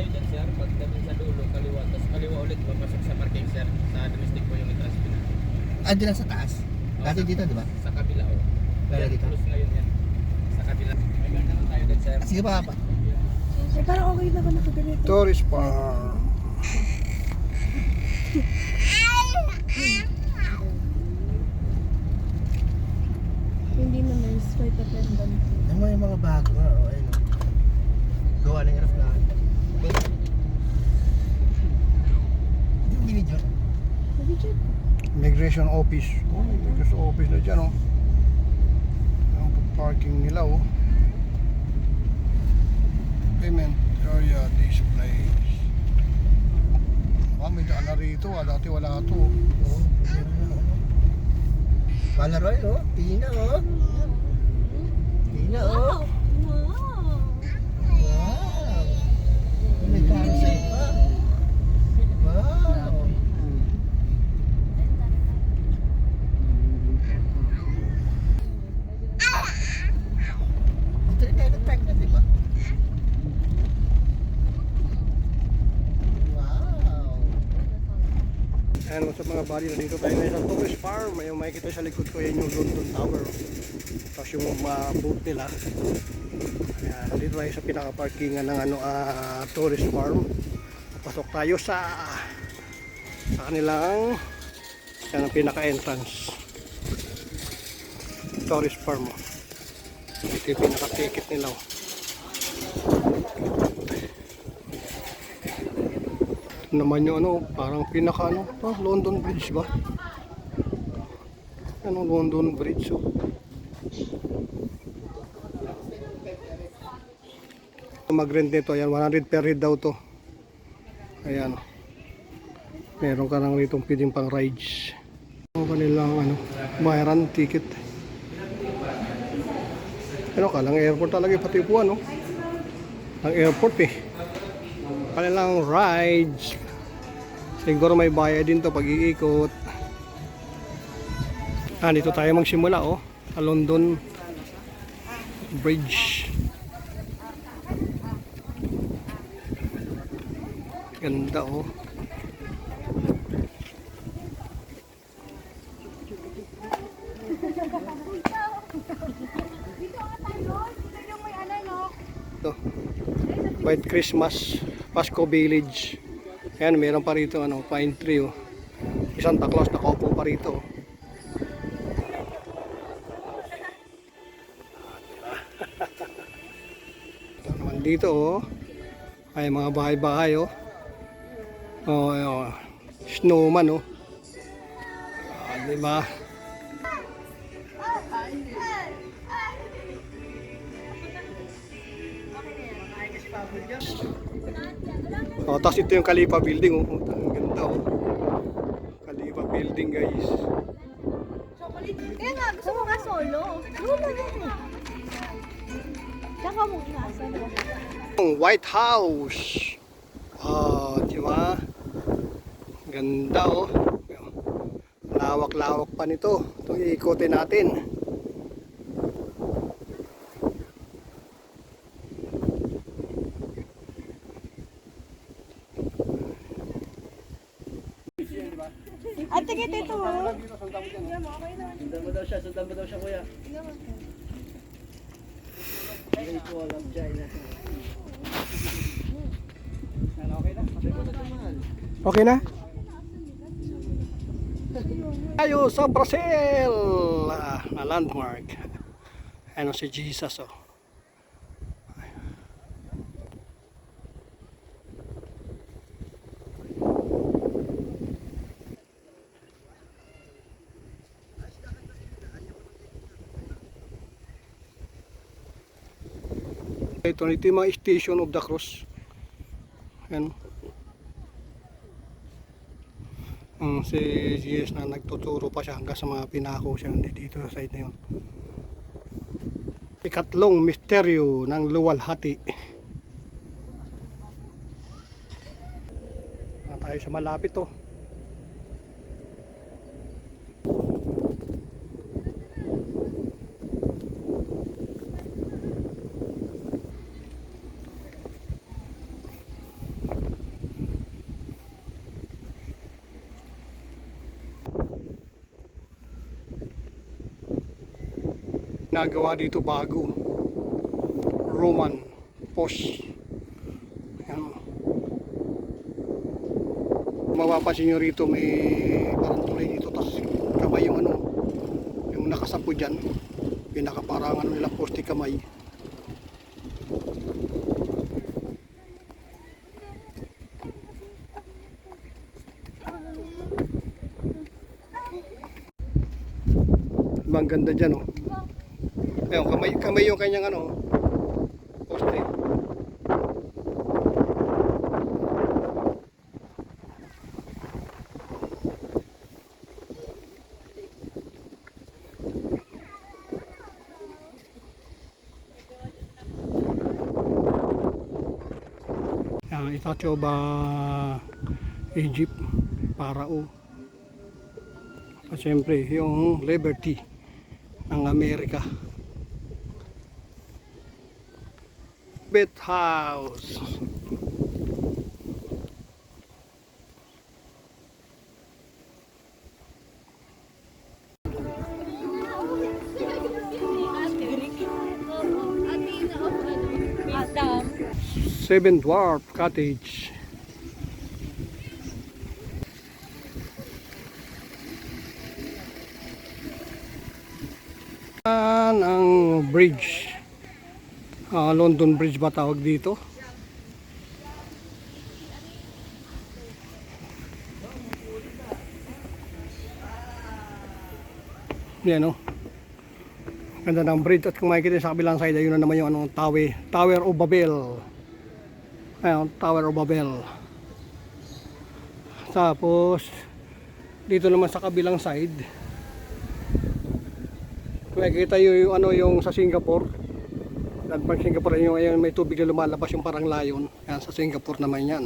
kayo dyan, sir. Pagdating sa dulo, kaliwa. Tapos kaliwa ulit, papasok sa parking, sir. Sa domestic po yung i-transfer na. Ah, dyan lang sa taas? Dati dito, di ba? Sa kabila, oh. Lalo Yan, dito? close ngayon yan. Sa kabila. May ganda naman tayo dyan, sir. Ah, sige pa. Eh, parang okay na ba nakaganito? Tourist Farm. Hindi na nice, flight attendant. Ano yung mga bago nga? Oh, ayun. Gawa ng aeroplano. Hindi mo binidyo? Nag-check. Immigration Office. Oh, Immigration Office na dyan, oh. Ang parking nila, oh. Payment area displays. Ah, may daan na rito, ah. Dati wala ito. Oo. Palaroy, oh. Pina, oh. Pina, oh. Wow! Wow. May carousel pa. Wow. Dito rin tayo nag-park na, di ba? Wow. Ayan, sa mga body na dito tayo ngayon sa Tourist Farm. May makikita sa likod ko, yan yung London Tower. Tapos yung mga boat nila. Ayan, nandito tayo sa pinaka-parkingan ng Tourist Farm. Pasok tayo sa kanilang yan ang pinaka-entrance. Tourist Farm. Ito yung pinaka-ticket nila. Ito naman yung parang pinaka London Bridge ba? London Bridge, oh. Mag-rent nito, ayan, 100 per head daw to. Ayan, oh. Meron ka lang rito pwedeng pang rides. Ang kanilang bayaran ticket. Kalang airport talaga pati upuan, no? Ang airport kanilang rides. Siguro may bayad din to pag iikot. Dito tayo magsimula, oh. Sa London Bridge. Ganda, oh. Ito. White Christmas, Pasko Village. Ayan, meron pa rito pine tree, oh. Si Santa Claus nakaupo pa rito, oh. Ito naman dito, oh. Ay, mga bahay-bahay, oh. Oh, oh. Snowman, oh. Diba? Oh, tapos ito yung Khalifa building, oh. Ang ganda, oh. Khalifa building, guys. Kaya nga, gusto mo nga solo. Lula yan eh. Tsaka mo inasa. White House. Oh, di ba? Ganda, oh. Lawak-lawak pa nito. Itong iikotin natin. At tingin ito oh. Sundan mo daw siya, kuya. Hindi ko alam dyan. Okay na? Tayo sa Brazil! Na landmark. Ano si Jesus, oh. Ito yung mga Station of the Cross. Ayan. Si Jesus na nagtuturo pa siya hanggang sa mga pinako siya dito sa side na yun. Ikatlong misteryo ng luwalhati. Tayo sa malapit, oh. nagawa dito bago. Roman post. Ayan. Mapapansin nyo rito may parang tulay dito, tapos kamay yung ano, yung nakasapo dyan, pinakaparang ano nila poste kamay. Ang ganda dyan, oh. Ayun, kamay yung kanyang ano, poste. Statue of Egypt, Parao. At syempre yung Liberty ng Amerika. Bet House. Seven Dwarf Cottage. Ang bridge, London Bridge ba tawag dito? Yan, oh. Ganda ng bridge. At kung makikita sa kabilang side, yun na naman yung anong Tower of Babel. Ayan, Tower of Babel. Tapos dito naman sa kabilang side, makikita yung ano, yung sa Singapore. Landmark Singapore, yung ayun, may tubig na lumalabas, yung parang layon. Yan, sa Singapore naman yan.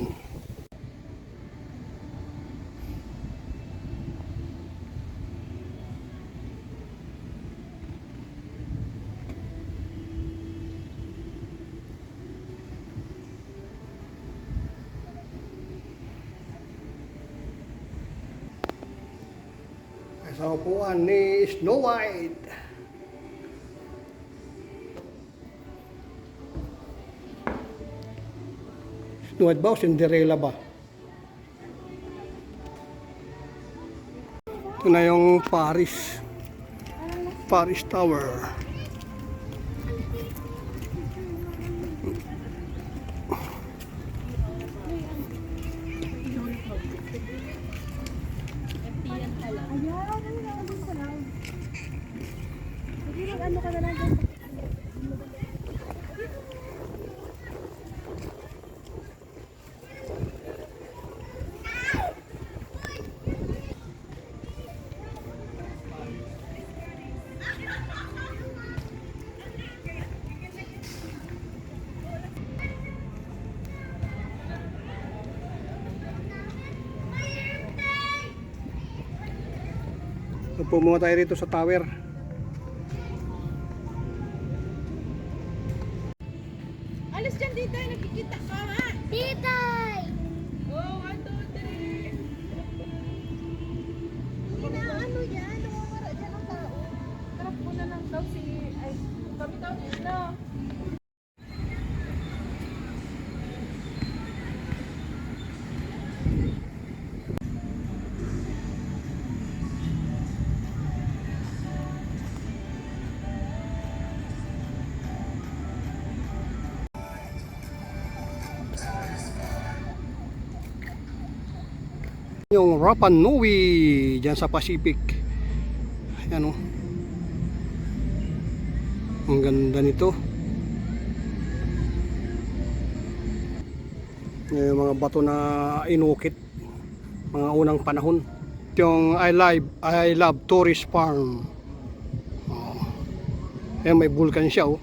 Sa upuan ni Snow White. Snow White ba o Cinderella ba? Ito na yung Paris Tower. Ano ka na lang dyan? Upo muna tayo rito sa tower. Alis dyan, Titay. Nakikita ka, ha? Titay! Oh, 1, 2, 3. Hindi na ano yan. Nawawara dyan ang tao. Tarap mo na lang daw si... Ay, kami daw na. Yung Rapa Nui dyan sa Pacific. Ayan, oh. Ang ganda nito. Yung mga bato na inukit mga unang panahon. Yung I love Tourist Farm. Oh. Ayan, may vulkan siya, oh.